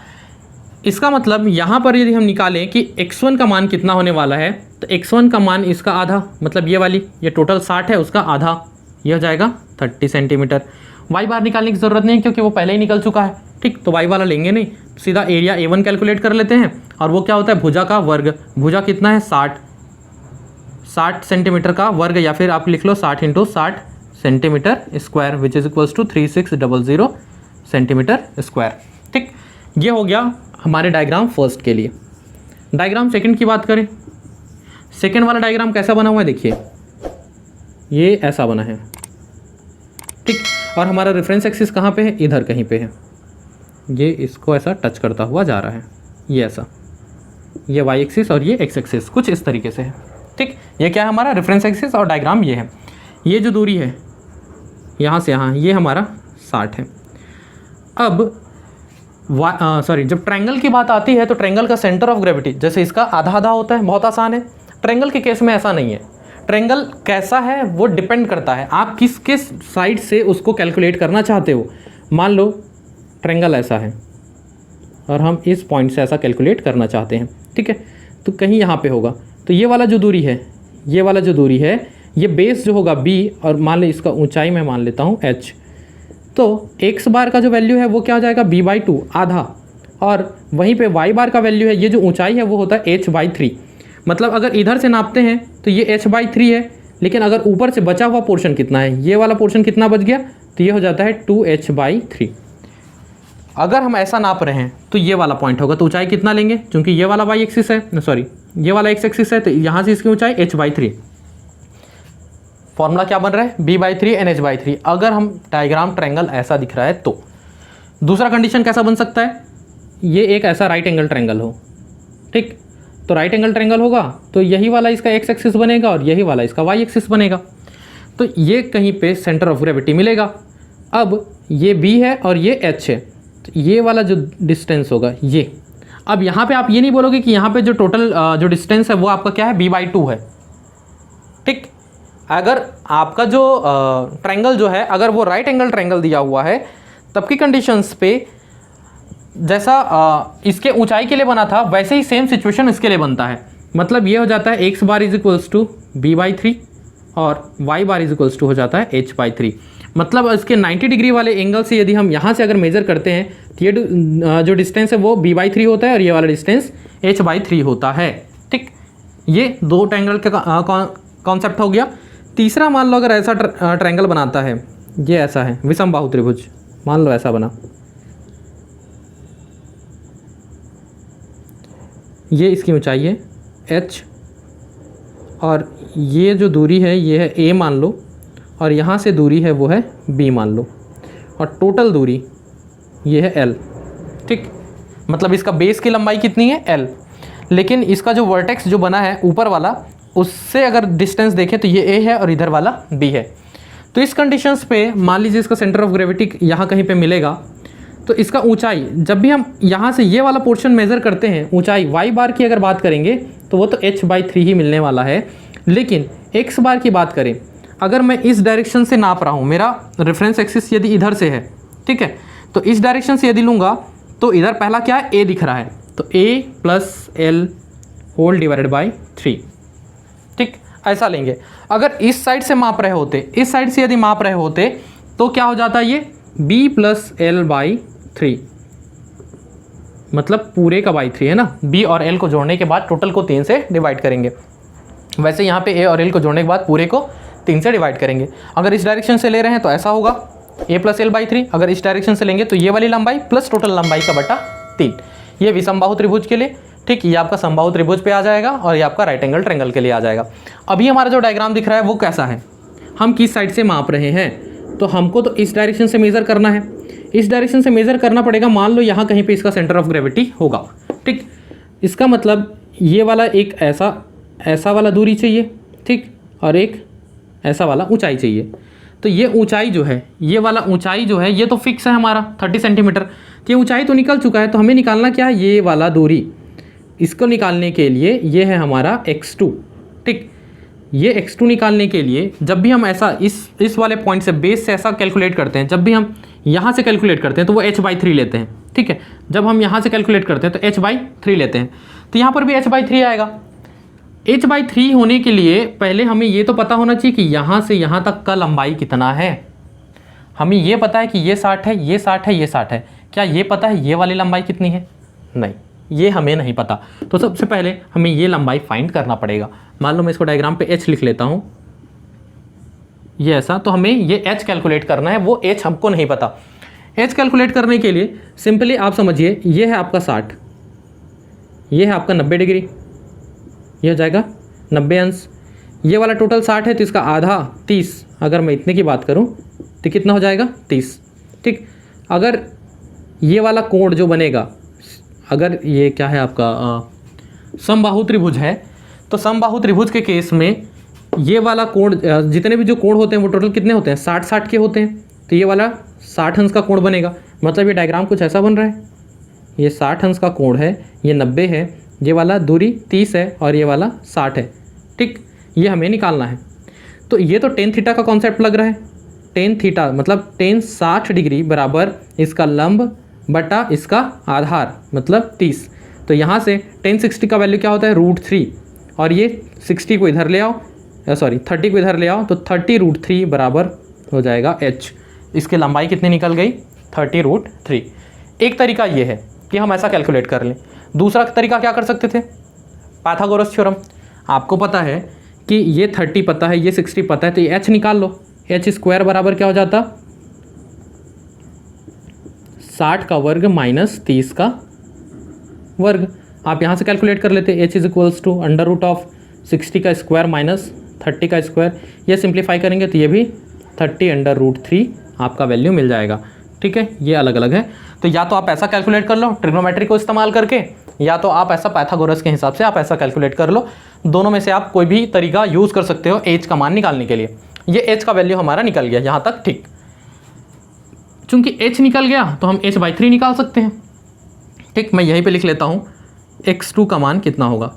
इसका मतलब यहाँ पर यदि हम निकालें कि x1 का मान कितना होने वाला है, तो x1 का मान इसका आधा, मतलब ये वाली, ये टोटल 60 है उसका आधा, ये हो जाएगा 30 सेंटीमीटर। वाई बार निकालने की ज़रूरत नहीं क्योंकि वो पहले ही निकल चुका है। ठीक, तो वाई वाला लेंगे नहीं, सीधा एरिया a1 कैलकुलेट कर लेते हैं। और वो क्या होता है, भुजा का वर्ग। भुजा कितना है 60 सेंटीमीटर का वर्ग, या फिर आप लिख लो 60 × 60 centimetre square which is equals to 3600 centimetre square. ठीक, ये हो गया हमारे डायग्राम फर्स्ट के लिए। डायग्राम सेकंड की बात करें, सेकंड वाला डायग्राम कैसा बना हुआ है, देखिए ये ऐसा बना है। ठीक, और हमारा रेफरेंस एक्सिस कहाँ पे है, इधर कहीं पे है। ये इसको ऐसा टच करता हुआ जा रहा है, ये ऐसा, ये वाई एक्सिस और ये एक्स एक्सिस कुछ इस तरीके से है। ठीक, ये क्या है हमारा रेफरेंस एक्सिस और डायग्राम ये है। ये जो दूरी है यहाँ से यहाँ, ये हमारा 60 है। अब जब ट्रायंगल की बात आती है तो ट्रायंगल का सेंटर ऑफ ग्रेविटी जैसे इसका आधा आधा होता है, बहुत आसान है। ट्रायंगल के केस में ऐसा नहीं है। ट्रायंगल कैसा है वो डिपेंड करता है आप किस किस साइड से उसको कैलकुलेट करना चाहते हो। मान लो ट्रायंगल ऐसा है और हम इस पॉइंट से ऐसा कैलकुलेट करना चाहते हैं, ठीक है, तो कहीं यहाँ पे होगा। तो ये वाला जो दूरी है, ये वाला जो दूरी है, ये बेस जो होगा b, और मान लो इसका ऊंचाई मैं मान लेता हूँ h, तो x बार का जो वैल्यू है वो क्या हो जाएगा b/2 आधा, और वहीं पे y बार का वैल्यू है, ये जो ऊंचाई है वो होता है h/3। मतलब अगर इधर से नापते हैं तो ये h/3 है, लेकिन अगर ऊपर से बचा हुआ पोर्शन कितना है, ये वाला पोर्शन कितना बच गया, तो ये हो जाता है 2h/3। अगर हम ऐसा नाप रहे हैं तो ये वाला पॉइंट होगा, तो ऊंचाई कितना लेंगे, क्योंकि ये वाला y एक्सिस है, सॉरी ये वाला x एक्सिस है, तो यहाँ से इसकी ऊंचाई h/3। फॉर्मूला क्या बन रहा है b/3 and h/3। अगर हम डायग्राम ट्रायंगल ऐसा दिख रहा है तो दूसरा कंडीशन कैसा बन सकता है, ये एक ऐसा राइट एंगल ट्रायंगल हो, ठीक, तो राइट एंगल ट्रायंगल होगा तो यही वाला इसका x एक्सिस बनेगा और यही वाला इसका y एक्सिस बनेगा, तो ये कहीं पे सेंटर ऑफ ग्रेविटी मिलेगा। अब ये b है और ये h है, तो ये वाला जो डिस्टेंस होगा ये, अब यहाँ पे आप ये नहीं बोलोगे कि यहाँ पे जो टोटल जो डिस्टेंस है वो आपका क्या है b/2 है, ठीक। अगर आपका जो ट्रायंगल जो है अगर वो राइट एंगल ट्रायंगल दिया हुआ है तब की कंडीशंस पे जैसा इसके ऊंचाई के लिए बना था वैसे ही सेम सिचुएशन इसके लिए बनता है। मतलब ये हो जाता है x bar is equals to b/3 और y bar is equals to हो जाता है h/3। मतलब इसके 90 डिग्री वाले एंगल से यदि हम यहाँ से अगर मेज़र करते हैं तो ये जो डिस्टेंस है वो b/3 होता है और ये वाला डिस्टेंस h/3 होता है, ठीक। ये दो ट्रायंगल का कॉन्सेप्ट हो गया। तीसरा मान लो अगर ऐसा ट्रायंगल बनाता है, ये ऐसा है विषमबाहु त्रिभुज, मान लो ऐसा बना, ये इसकी ऊंचाई है h और ये जो दूरी है ये है a मान लो, और यहाँ से दूरी है वो है b मान लो, और टोटल दूरी ये है l, ठीक। मतलब इसका बेस की लंबाई कितनी है l, लेकिन इसका जो वर्टेक्स जो बना है ऊपर वाला उससे अगर डिस्टेंस देखें तो ये a है और इधर वाला b है। तो इस कंडीशंस पे मान लीजिए इसका सेंटर ऑफ ग्रेविटी यहाँ कहीं पे मिलेगा, तो इसका ऊंचाई जब भी हम यहाँ से ये वाला पोर्शन मेज़र करते हैं, ऊंचाई y बार की अगर बात करेंगे तो वो तो h/3 ही मिलने वाला है। लेकिन x बार की बात करें, अगर मैं इस डायरेक्शन से नाप रहा हूँ, मेरा रेफरेंस एक्सिस यदि इधर से है, ठीक है, तो इस डायरेक्शन से यदि लूँगा तो इधर पहला क्या है a दिख रहा है, तो a + l whole divided by 3, ठीक, ऐसा लेंगे। अगर इस साइड से माप रहे होते, इस साइड से यदि माप रहे होते तो क्या हो जाता है, ये b + l/3, मतलब पूरे का बाई 3 है ना, b और l को जोड़ने के बाद टोटल को 3 से डिवाइड करेंगे। वैसे यहाँ पे a और l को जोड़ने के बाद पूरे को 3 से डिवाइड करेंगे। अगर इस डायरेक्शन से ले रहे हैं तो ऐसा होगा a + l/3, अगर इस डायरेक्शन से लेंगे तो ये वाली लंबाई प्लस टोटल लंबाई का बटा 3। ये विषमबाहु त्रिभुज के लिए, ठीक, ये आपका समबाहु त्रिभुज पे आ जाएगा और ये आपका राइट एंगल ट्रायंगल के लिए आ जाएगा। अभी हमारा जो डायग्राम दिख रहा है वो कैसा है, हम किस साइड से माप रहे हैं, तो हमको तो इस डायरेक्शन से मेज़र करना है, इस डायरेक्शन से मेज़र करना पड़ेगा। मान लो यहाँ कहीं पे इसका सेंटर ऑफ ग्रेविटी होगा, ठीक। इसका मतलब ये वाला एक ऐसा वाला दूरी चाहिए, ठीक, और एक ऐसा वाला ऊंचाई चाहिए। तो ये ऊंचाई जो है, ये वाला ऊंचाई जो है ये तो फिक्स है हमारा 30 सेंटीमीटर, तो ये ऊंचाई तो निकल चुका है। तो हमें निकालना क्या है, ये वाला दूरी, इसको निकालने के लिए ये है हमारा x2, ठीक। ये x2 निकालने के लिए जब भी हम ऐसा इस वाले पॉइंट से बेस से ऐसा कैलकुलेट करते हैं, जब भी हम यहाँ से कैलकुलेट करते हैं तो वो h/3 लेते हैं, ठीक है। जब हम यहाँ से कैलकुलेट करते हैं तो h/3 लेते हैं, तो यहाँ पर भी h/3 आएगा। h/3 होने के लिए पहले हमें ये तो पता होना चाहिए कि यहाँ से यहाँ तक का लंबाई कितना है। हमें ये पता है कि ये 60 है, ये 60 है, ये 60 है। क्या ये पता है ये वाली लंबाई कितनी है? नहीं, ये हमें नहीं पता। तो सबसे पहले हमें ये लंबाई फाइंड करना पड़ेगा। मान लो मैं इसको डायग्राम पे h लिख लेता हूँ, ये ऐसा। तो हमें ये h कैलकुलेट करना है, वो h हमको नहीं पता। h कैलकुलेट करने के लिए सिंपली आप समझिए, ये है आपका 60, ये है आपका 90 डिग्री, ये हो जाएगा 90 अंश। ये वाला टोटल 60 है तो इसका आधा 30, अगर मैं इतने की बात करूँ तो कितना हो जाएगा 30, ठीक। अगर ये वाला कोण जो बनेगा, अगर ये क्या है आपका समबाहु त्रिभुज है, तो समबाहु त्रिभुज के केस में ये वाला कोण, जितने भी जो कोण होते हैं वो टोटल कितने होते हैं? 60-60 के होते हैं। तो ये वाला 60 अंश का कोण बनेगा। मतलब ये डायग्राम कुछ ऐसा बन रहा है, ये 60 अंश का कोण है, ये 90 है, ये वाला दूरी 30 है और ये वाला 60 है, ठीक। ये हमें निकालना है। तो ये तो टेन थीटा का कॉन्सेप्ट लग रहा है। टेन थीटा मतलब टेन 60 डिग्री बराबर इसका लंब बटा इसका आधार मतलब 30। तो यहाँ से टेन 60 का वैल्यू क्या होता है? √3, और ये 60 को इधर ले आओ, सॉरी 30 को इधर ले आओ, तो 30 √3 बराबर हो जाएगा h। इसकी लंबाई कितनी निकल गई, 30√3। एक तरीका ये है कि हम ऐसा कैलकुलेट कर लें। दूसरा तरीका क्या कर सकते थे, पाइथागोरस थ्योरम। आपको पता है कि ये 30 पता है, ये 60 पता है, तो ये h निकाल लो। h स्क्वायर बराबर क्या हो जाता, 60 का वर्ग माइनस 30 का वर्ग। आप यहाँ से कैलकुलेट कर लेते, h इज इक्वल्स टू √60 का स्क्वायर माइनस 30 का स्क्वायर। ये सिंप्लीफाई करेंगे तो ये भी 30√3 आपका वैल्यू मिल जाएगा। ठीक है, ये अलग अलग है। तो या तो आप ऐसा कैलकुलेट कर लो ट्रिग्नोमेट्री को इस्तेमाल करके, या तो आप ऐसा पाइथागोरस के हिसाब से आप ऐसा कैलकुलेट कर लो। दोनों में से आप कोई भी तरीका यूज़ कर सकते हो h का मान निकालने के लिए। ये h का वैल्यू हमारा निकल गया यहाँ तक, ठीक। चूंकि h निकल गया तो हम h/3 निकाल सकते हैं। ठीक, मैं यहीं पे लिख लेता हूँ x2 का मान कितना होगा।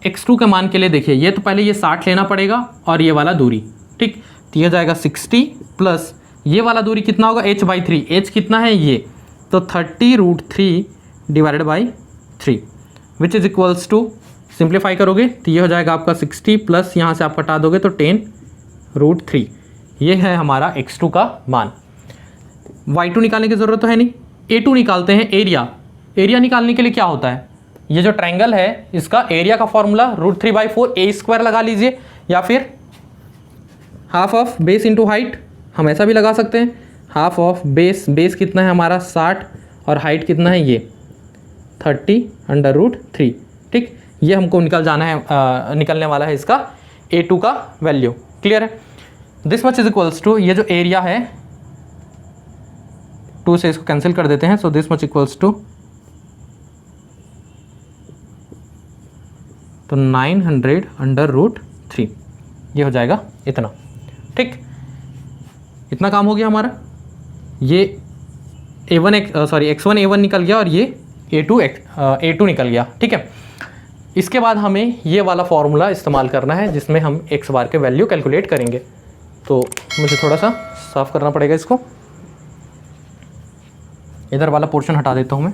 x2 के मान के लिए देखिए, ये तो पहले ये 60 लेना पड़ेगा और ये वाला दूरी, ठीक। तो यह जाएगा 60 प्लस ये वाला दूरी कितना होगा, h/3। h कितना है ये, तो 30√3 divided by 3 which is equals to, simplify करोगे तो ये हो जाएगा आपका 60 प्लस यहाँ से आप हटा दोगे तो 10√3। ये है हमारा x2 का मान। y2 निकालने की ज़रूरत तो है नहीं, a2 निकालते हैं। एरिया, एरिया निकालने के लिए क्या होता है, ये जो ट्रायंगल है इसका एरिया का फॉर्मूला √3/4 a² लगा लीजिए, या फिर half of base into height, हम ऐसा भी लगा सकते हैं। हाफ ऑफ बेस, बेस कितना है हमारा 60 और हाइट कितना है ये 30√3। ठीक, ये हमको निकल जाना है, निकलने वाला है इसका a2 का वैल्यू। क्लियर है। This much is equals to, ये जो एरिया है 2 से इसको कैंसिल कर देते हैं, so this much equals to तो 900√3, ये हो जाएगा इतना। ठीक, इतना काम हो गया हमारा। ये x1 a1 निकल गया और ये a2 निकल गया। ठीक है, इसके बाद हमें ये वाला फॉर्मूला इस्तेमाल करना है जिसमें हम x बार के वैल्यू कैलकुलेट करेंगे। तो मुझे थोड़ा सा साफ करना पड़ेगा इसको, इधर वाला पोर्शन हटा देता हूँ मैं।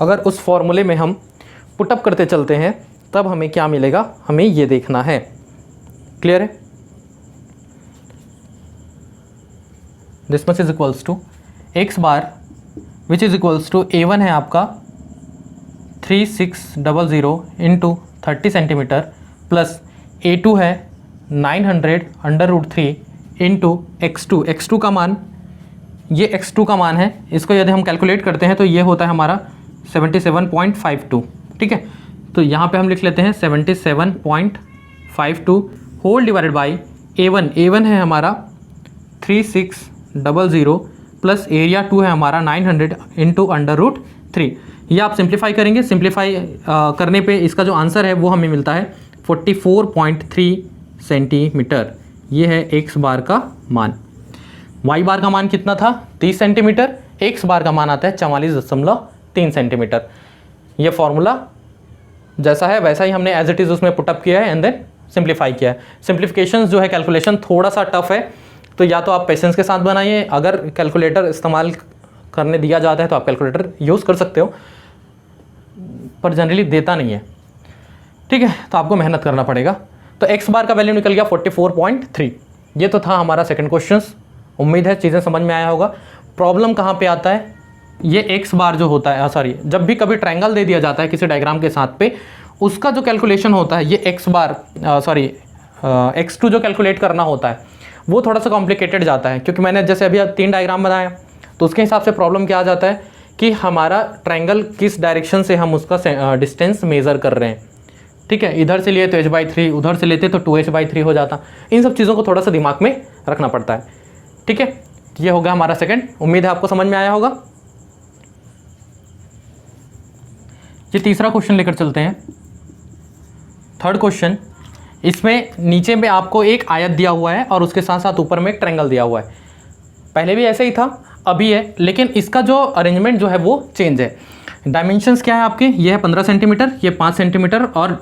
अगर उस फॉर्मूले में हम पुटअप करते चलते हैं तब हमें क्या मिलेगा, हमें ये देखना है। क्लियर है। This much is equals to x bar which is equals to a1 है आपका 3600 इंटू 30 सेंटीमीटर प्लस a2 है 900√3 इंटू x2 का मान, ये x2 का मान है। इसको यदि हम कैलकुलेट करते हैं तो ये होता है हमारा 77.52। ठीक है, तो यहाँ पे हम लिख लेते हैं 77.52 होल डिवाइडेड बाई a1 है हमारा 3600 प्लस एरिया 2 है हमारा 900 इंटू √3। ये आप सिंप्लीफाई करेंगे, सिंप्लीफाई करने पे इसका जो आंसर है वो हमें मिलता है 44.3 सेंटीमीटर। ये है x बार का मान। y बार का मान कितना था, 30 सेंटीमीटर। x बार का मान आता है 44.3 सेंटीमीटर। ये फॉर्मूला जैसा है वैसा ही हमने एज इट इज़ उसमें पुटअप किया है एंड देन सिंप्लीफाई किया है। सिंप्लीफिकेशन जो है कैलकुलेशन थोड़ा सा टफ है, तो या तो आप पेशेंस के साथ बनाइए, अगर कैलकुलेटर इस्तेमाल करने दिया जाता है तो आप कैलकुलेटर यूज़ कर सकते हो, पर जनरली देता नहीं है। ठीक है, तो आपको मेहनत करना पड़ेगा। तो x बार का वैल्यू निकल गया 44.3। ये तो था हमारा सेकंड क्वेश्चन। उम्मीद है चीज़ें समझ में आया होगा। प्रॉब्लम कहाँ पे आता है, ये x बार जो होता है, सॉरी, जब भी कभी ट्रायंगल दे दिया जाता है किसी डायग्राम के साथ पे, उसका जो कैलकुलेशन होता है ये x बार x2 जो कैलकुलेट करना होता है वो थोड़ा सा कॉम्प्लिकेटेड जाता है, क्योंकि मैंने जैसे अभी 3 डायग्राम बनाया तो उसके हिसाब से प्रॉब्लम क्या आ जाता है कि हमारा ट्रायंगल किस डायरेक्शन से हम उसका डिस्टेंस मेज़र कर रहे हैं। ठीक है, इधर से लिए तो h/3, उधर से लेते तो 2h/3 हो जाता। इन सब चीज़ों को थोड़ा सा दिमाग में रखना पड़ता है। ठीक है, ये होगा हमारा सेकंड। उम्मीद है आपको समझ में आया होगा। ये तीसरा क्वेश्चन लेकर चलते हैं, थर्ड क्वेश्चन। इसमें नीचे में आपको एक आयत दिया हुआ है और उसके साथ साथ ऊपर में एक ट्रायंगल दिया हुआ है। पहले भी ऐसे ही था, अभी है, लेकिन इसका जो अरेंजमेंट जो है वो चेंज है। डायमेंशंस क्या है आपके, ये है 15 सेंटीमीटर, ये 5 सेंटीमीटर, और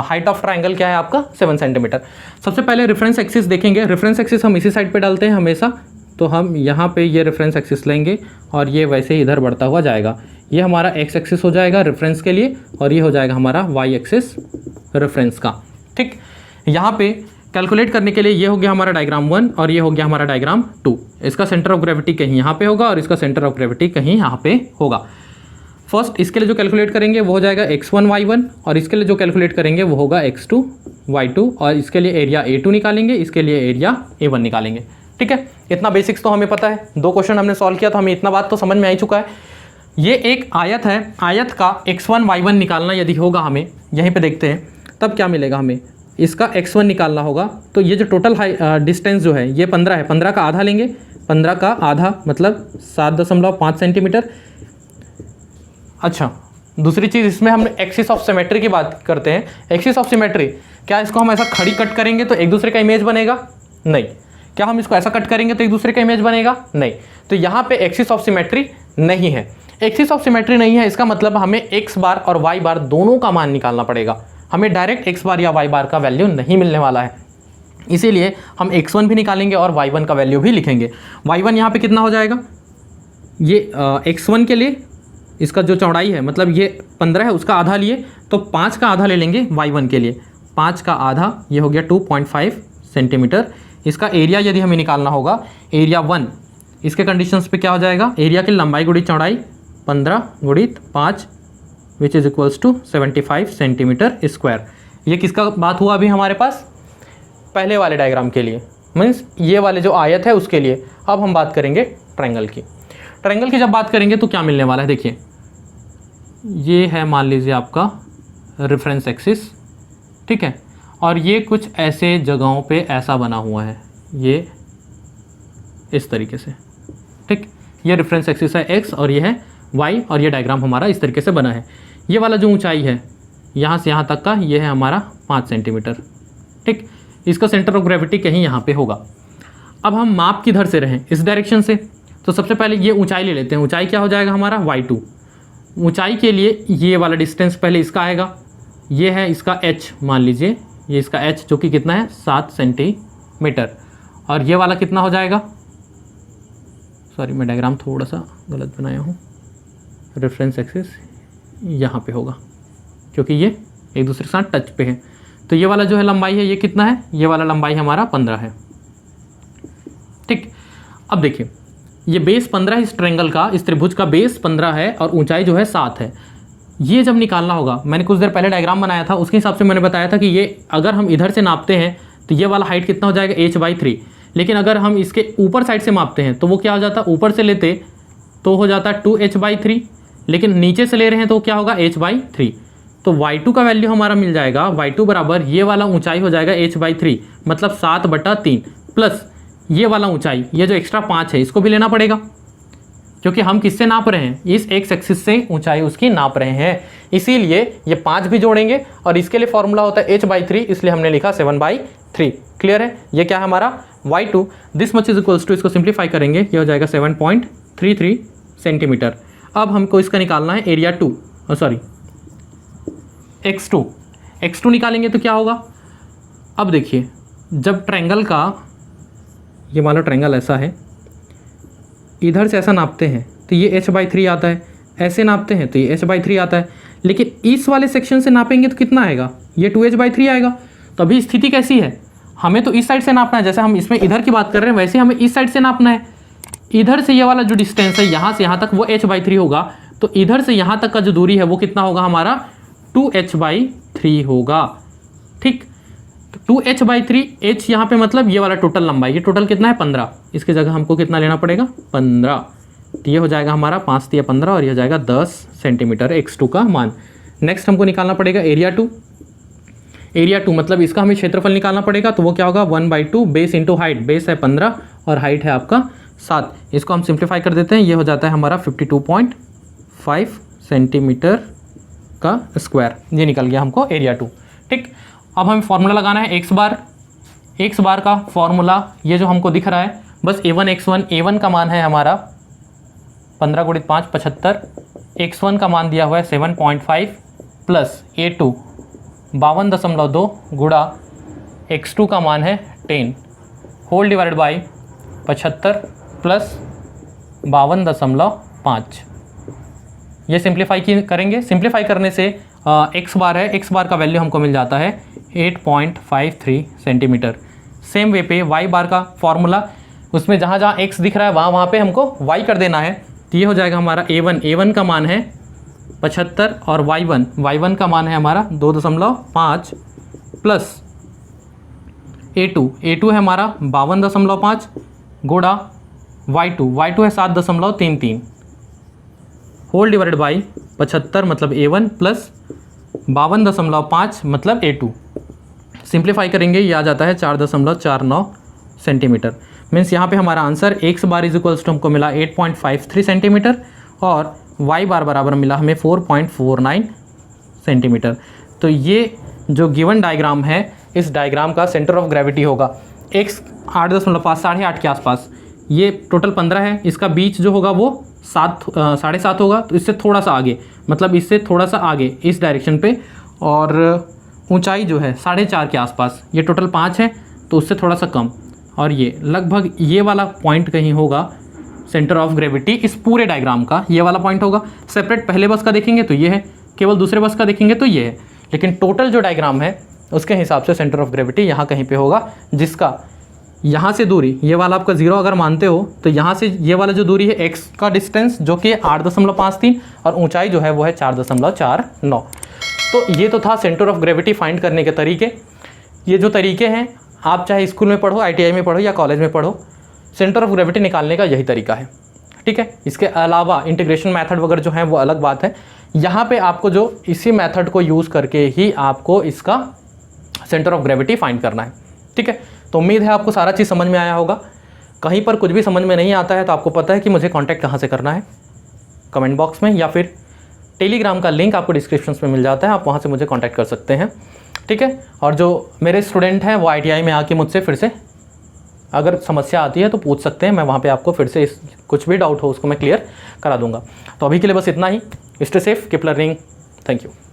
हाइट ऑफ ट्रायंगल क्या है आपका 7 सेंटीमीटर। सबसे पहले रेफरेंस एक्सिस देखेंगे। रेफरेंस एक्सिस हम इसी साइड पे डालते हैं हमेशा, तो हम यहाँ पे ये रेफरेंस एक्सिस लेंगे और ये वैसे ही इधर बढ़ता हुआ जाएगा। ये हमारा एक्स एक्सिस हो जाएगा रेफरेंस के लिए, और ये हो जाएगा हमारा वाई एक्सिस रेफरेंस का। ठीक, यहाँ पे कैलकुलेट करने के लिए ये हो गया हमारा डायग्राम 1 और ये हो गया हमारा डायग्राम 2। इसका सेंटर ऑफ ग्रेविटी कहीं यहाँ पे होगा और इसका सेंटर ऑफ ग्रेविटी कहीं यहाँ पे होगा। फर्स्ट इसके लिए जो कैलकुलेट करेंगे वो हो जाएगा x1 y1 और इसके लिए जो कैलकुलेट करेंगे वो होगा x2 y2 और इसके लिए एरिया A2 निकालेंगे, इसके लिए एरिया A1 निकालेंगे। ठीक है, इतना बेसिक्स तो हमें पता है, 2 क्वेश्चन हमने सॉल्व किया तो हमें इतना बात तो समझ में आ ही चुका है। ये एक आयत है, आयत का x1 y1 निकालना यदि होगा हमें, यहीं पे देखते हैं तब क्या मिलेगा हमें, इसका x1 निकालना होगा। तो ये जो टोटल डिस्टेंस जो है ये 15 है, 15 का आधा लेंगे, 15 का आधा मतलब 7.5 सेंटीमीटर। अच्छा, दूसरी चीज़ इसमें हम एक्सिस ऑफ सिमेट्री की बात करते हैं। एक्सिस ऑफ सिमेट्री, क्या इसको हम ऐसा खड़ी कट करेंगे तो एक दूसरे का इमेज बनेगा? नहीं। क्या हम इसको ऐसा कट करेंगे तो एक दूसरे का इमेज बनेगा? नहीं। तो यहाँ पे एक्सिस ऑफ सिमेट्री नहीं है। एक्सिस ऑफ सिमेट्री नहीं है, इसका मतलब हमें एक्स बार और वाई बार दोनों का मान निकालना पड़ेगा। हमें डायरेक्ट एक्स बार या वाई बार का वैल्यू नहीं मिलने वाला है, इसीलिए हम x1 भी निकालेंगे और y1 का वैल्यू भी लिखेंगे। y1 यहाँ पे कितना हो जाएगा, ये x1 के लिए इसका जो चौड़ाई है, मतलब ये 15 है, उसका आधा लिए तो 5 का आधा ले लेंगे y1 के लिए, 5 का आधा ये हो गया 2.5 सेंटीमीटर। इसका एरिया यदि हमें निकालना होगा, एरिया 1, इसके कंडीशंस पे क्या हो जाएगा, एरिया की लंबाई गुणित चौड़ाई 15 गुणित 5 which is equals to 75 centimetre square. ये किसका बात हुआ अभी हमारे पास, पहले वाले डायग्राम के लिए, मीन्स ये वाले जो आयत है उसके लिए। अब हम बात करेंगे ट्रायंगल की। ट्रायंगल की जब बात करेंगे तो क्या मिलने वाला है, देखिए ये है मान लीजिए आपका रेफरेंस एक्सिस, ठीक है, और ये कुछ ऐसे जगहों पे ऐसा बना हुआ है, ये इस तरीके से, ठीक। ये रेफरेंस एक्सिस है x और ये है y और ये डायग्राम हमारा इस तरीके से बना है। ये वाला जो ऊंचाई है यहाँ से यहाँ तक का, ये है हमारा 5 सेंटीमीटर, ठीक। इसका सेंटर ऑफ ग्रेविटी कहीं यहाँ पे होगा। अब हम माप किधर से रहें, इस डायरेक्शन से, तो सबसे पहले ये ऊंचाई ले लेते हैं। ऊंचाई क्या हो जाएगा हमारा y2। ऊंचाई के लिए ये वाला डिस्टेंस पहले इसका आएगा, ये है इसका h, मान लीजिए ये इसका h जो कि कितना है 7 सेंटीमीटर, और ये वाला कितना हो जाएगा, सॉरी मैं डायग्राम थोड़ा सा गलत बनाया हूँ, रेफरेंस एक्सिस यहाँ पे होगा क्योंकि ये एक दूसरे के साथ टच पे है। तो ये वाला जो है लंबाई है ये कितना है, ये वाला लंबाई हमारा 15 है, ठीक। अब देखिए ये बेस 15 है, इस ट्रायंगल का, इस त्रिभुज का बेस 15 है और ऊंचाई जो है 7 है। ये जब निकालना होगा, मैंने कुछ देर पहले डायग्राम बनाया था, उसके हिसाब से मैंने बताया था कि ये अगर हम इधर से नापते हैं तो ये वाला हाइट कितना हो जाएगा h/3, लेकिन अगर हम इसके ऊपर साइड से मापते हैं तो वो क्या हो जाता है, ऊपर से लेते तो हो जाता है 2h/3, लेकिन नीचे से ले रहे हैं तो क्या होगा h/3। तो y2 का वैल्यू हमारा मिल जाएगा, y2 बराबर ये वाला ऊंचाई हो जाएगा h/3, मतलब 7/3 प्लस ये वाला ऊंचाई, ये जो एक्स्ट्रा 5 है इसको भी लेना पड़ेगा क्योंकि हम किससे नाप रहे हैं, इस एक्स एक्सिस से ऊंचाई उसकी नाप रहे हैं, इसीलिए ये 5 भी जोड़ेंगे और इसके लिए फॉर्मूला होता है h/3, इसलिए हमने लिखा 7/3। क्लियर है, ये क्या है हमारा y2, this much is equals to, इसको सिंप्लीफाई करेंगे ये हो जाएगा 7.33 सेंटीमीटर। अब हमको इसका निकालना है एरिया 2, सॉरी x2 निकालेंगे तो क्या होगा। अब देखिए जब ट्रायंगल का, ये मान लो ट्रायंगल ऐसा है, इधर से ऐसा नापते हैं तो ये h/3 आता है, ऐसे नापते हैं तो ये h/3 आता है, लेकिन इस वाले सेक्शन से नापेंगे तो कितना आएगा, ये 2h/3 आएगा। तो अभी स्थिति कैसी है, हमें तो इस साइड से नापना है, जैसे हम इसमें इधर की बात कर रहे हैं वैसे हमें इस साइड से नापना है। इधर से ये वाला जो डिस्टेंस है यहाँ से यहाँ तक वो h/3 होगा, तो इधर से यहाँ तक का जो दूरी है वो कितना होगा हमारा 2h/3 होगा, ठीक। तो 2h/3, h यहाँ पे मतलब ये वाला टोटल लंबाई, ये टोटल कितना है 15, इसकी जगह हमको कितना लेना पड़ेगा 15, तो ये हो जाएगा हमारा 5 × 15 और ये हो जाएगा 10 सेंटीमीटर x2 का मान। नेक्स्ट हमको निकालना पड़ेगा एरिया 2। एरिया 2 मतलब इसका हमें क्षेत्रफल निकालना पड़ेगा, तो वो क्या होगा 1/2 बेस इंटू हाइट, बेस है 15 और हाइट है आपका 7, इसको हम सिंप्लीफाई कर देते हैं, ये हो जाता है हमारा 52.5 सेंटीमीटर का स्क्वायर, ये निकल गया हमको एरिया 2, ठीक। अब हमें फार्मूला लगाना है x बार का फार्मूला, ये जो हमको दिख रहा है बस a1 का मान है हमारा 15 × 5 75, x1 का मान दिया हुआ है 7.5 प्लस a2 52.2 गुणा x2 का मान है 10 होल डिवाइड बाई 75 प्लस 52.5। ये सिंप्लीफाई करेंगे, सिंप्लीफाई करने से x बार है, x बार का वैल्यू हमको मिल जाता है 8.53 सेंटीमीटर। सेम वे पे y बार का फॉर्मूला, उसमें जहाँ जहाँ x दिख रहा है वहाँ पे हमको y कर देना है। तो ये हो जाएगा हमारा a1 का मान है 75 और y1 का मान है हमारा 2.5 प्लस a2 है हमारा 52.5 गुणा y2 है 7.33 होल डिवाइडेड बाई 75 मतलब a1 प्लस 52.5 मतलब a2। सिंप्लीफाई करेंगे ये आ जाता है 4.49 सेंटीमीटर। मीन्स यहाँ पे हमारा answer x bar is equals to हमको मिला 8.53 सेंटीमीटर और y बार बराबर मिला हमें 4.49 सेंटीमीटर। तो ये जो गिवन डायग्राम है, इस डायग्राम का सेंटर ऑफ ग्रेविटी होगा x 8.5 8.5 के आसपास, ये टोटल 15 है, इसका बीच जो होगा वो 7.5 होगा, तो इससे थोड़ा सा आगे, मतलब इससे थोड़ा सा आगे इस डायरेक्शन पे, और ऊंचाई जो है 4.5 के आसपास, ये टोटल 5 है तो उससे थोड़ा सा कम, और ये लगभग ये वाला पॉइंट कहीं होगा सेंटर ऑफ ग्रेविटी इस पूरे डायग्राम का, ये वाला पॉइंट होगा। सेपरेट पहले बस का देखेंगे तो ये है, केवल दूसरे बस का देखेंगे तो ये है, लेकिन टोटल जो डायग्राम है उसके हिसाब से सेंटर ऑफ ग्रेविटी यहाँ कहीं पे होगा, जिसका यहाँ से दूरी, ये वाला आपका 0 अगर मानते हो तो यहाँ से ये वाला जो दूरी है x का डिस्टेंस जो कि 8.53 और ऊंचाई जो है वो है 4.49। तो ये तो था सेंटर ऑफ ग्रेविटी फाइंड करने के तरीके। ये जो तरीके हैं, आप चाहे स्कूल में पढ़ो, ITI में पढ़ो या कॉलेज में पढ़ो, सेंटर ऑफ ग्रेविटी निकालने का यही तरीका है, ठीक है। इसके अलावा इंटीग्रेशन मेथड वगैरह जो है वो अलग बात है। यहाँ पे आपको जो इसी मेथड को यूज़ करके ही आपको इसका सेंटर ऑफ ग्रेविटी फाइंड करना है, ठीक है। तो उम्मीद है आपको सारा चीज़ समझ में आया होगा। कहीं पर कुछ भी समझ में नहीं आता है तो आपको पता है कि मुझे कांटेक्ट कहाँ से करना है, कमेंट बॉक्स में, या फिर टेलीग्राम का लिंक आपको डिस्क्रिप्शन में मिल जाता है, आप वहाँ से मुझे कांटेक्ट कर सकते हैं, ठीक है। और जो मेरे स्टूडेंट हैं वो ITI में आके मुझसे फिर से अगर समस्या आती है तो पूछ सकते हैं, मैं वहाँ पे आपको फिर से कुछ भी डाउट हो उसको मैं क्लियर करा दूँगा। तो अभी के लिए बस इतना ही। Stay safe, keep learning, thank you.